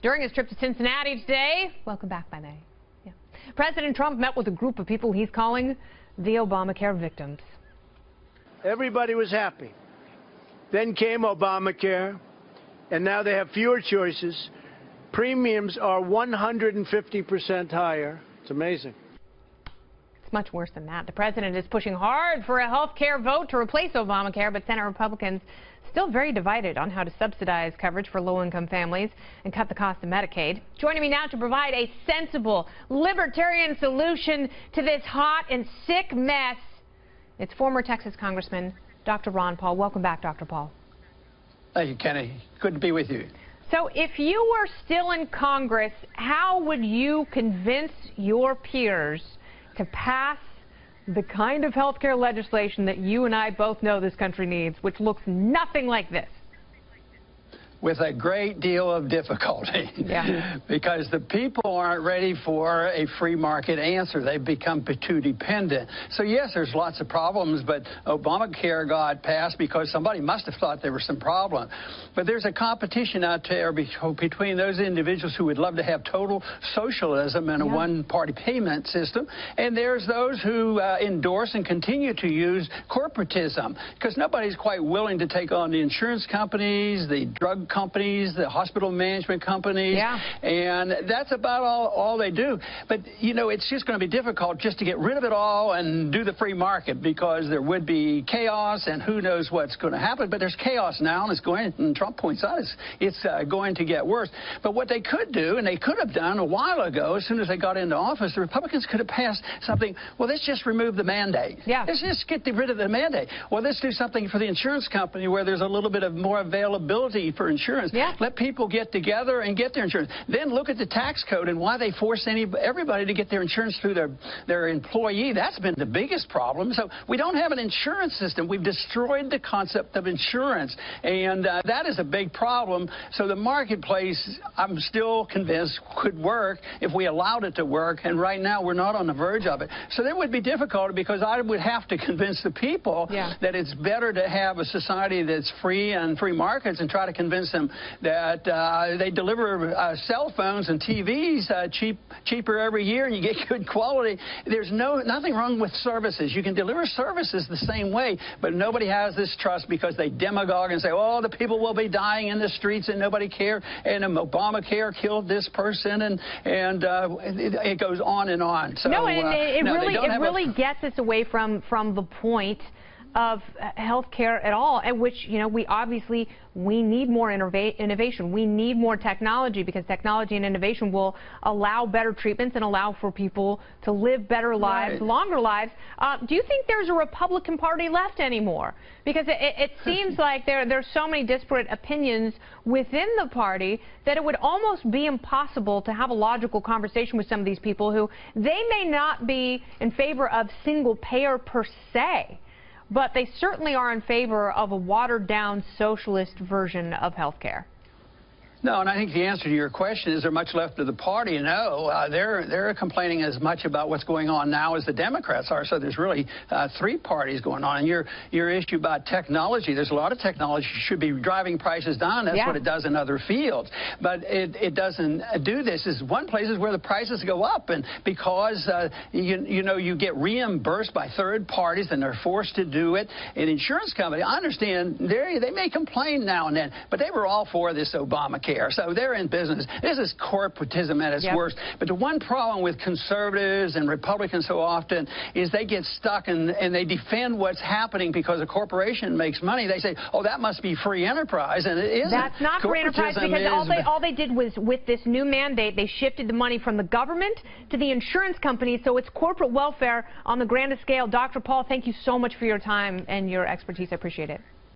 During his trip to Cincinnati today, welcome back, by the way. Yeah. President Trump met with a group of people he's calling the ObamaCare victims. Everybody was happy. Then came ObamaCare, and now they have fewer choices. Premiums are 150% higher. It's amazing. It's much worse than that. The president is pushing hard for a health care vote to replace Obamacare, but Senate Republicans still very divided on how to subsidize coverage for low-income families and cut the cost of Medicaid. Joining me now to provide a sensible, libertarian solution to this hot and sick mess, it's former Texas Congressman Dr. Ron Paul. Welcome back, Dr. Paul. Thank you, Kenny. Good to be with you. So if you were still in Congress, how would you convince your peers to pass the kind of health care legislation that you and I both know this country needs, which looks nothing like this? With a great deal of difficulty. Yeah. Because the people aren't ready for a free market answer. They've become too dependent. So yes, there's lots of problems, but Obamacare got passed because somebody must have thought there was some problem. But there's a competition out there between those individuals who would love to have total socialism and a one-party payment system, and there's those who endorse and continue to use corporatism, because nobody's quite willing to take on the insurance companies, the drug companies, the hospital management companies, and that's about all they do. But, you know, it's just going to be difficult just to get rid of it all and do the free market, because there would be chaos, and who knows what's going to happen. But there's chaos now, and it's going, and Trump points out, it's going to get worse. But what they could do, and they could have done a while ago, as soon as they got into office, the Republicans could have passed something, well, let's just remove the mandate. Let's just get rid of the mandate. Well, let's do something for the insurance company where there's a little bit of more availability for insurance. Let people get together and get their insurance. Then look at the tax code and why they force everybody to get their insurance through their employee. That's been the biggest problem. So we don't have an insurance system. We've destroyed the concept of insurance, and that is a big problem. So the marketplace, I'm still convinced, could work if we allowed it to work, and right now we're not on the verge of it. So there would be difficulty, because I would have to convince the people that it's better to have a society that's free and free markets, and try to convince them that they deliver cell phones and TVs cheaper every year, and you get good quality. There's nothing wrong with services. You can deliver services the same way, but nobody has this trust, because they demagogue and say, oh, the people will be dying in the streets and nobody cared, and Obamacare killed this person, and it goes on and on. So, no, and it really gets us away from the point of health care at all, at which, you know, we need more innovation. We need more technology, because technology and innovation will allow better treatments and allow for people to live better lives, longer lives. Do you think there's a Republican Party left anymore? Because it seems like there's so many disparate opinions within the party that it would almost be impossible to have a logical conversation with some of these people who, they may not be in favor of single payer per se, but they certainly are in favor of a watered-down socialist version of health care. No, and I think the answer to your question, is there much left of the party? No, they're complaining as much about what's going on now as the Democrats are. So there's really three parties going on. And your issue about technology, there's a lot of technology should be driving prices down. That's what it does in other fields. But it doesn't do this. Is one place is where the prices go up, and because you know, you get reimbursed by third parties, and they're forced to do it. An insurance company, I understand, they may complain now and then, but they were all for this Obamacare. So they're in business. This is corporatism at its worst. But the one problem with conservatives and Republicans so often is they get stuck and they defend what's happening because a corporation makes money. They say, oh, that must be free enterprise, and it isn't. That's not free enterprise, because all they did was, with this new mandate, they shifted the money from the government to the insurance companies, so it's corporate welfare on the grandest scale. Dr. Paul, thank you so much for your time and your expertise. I appreciate it.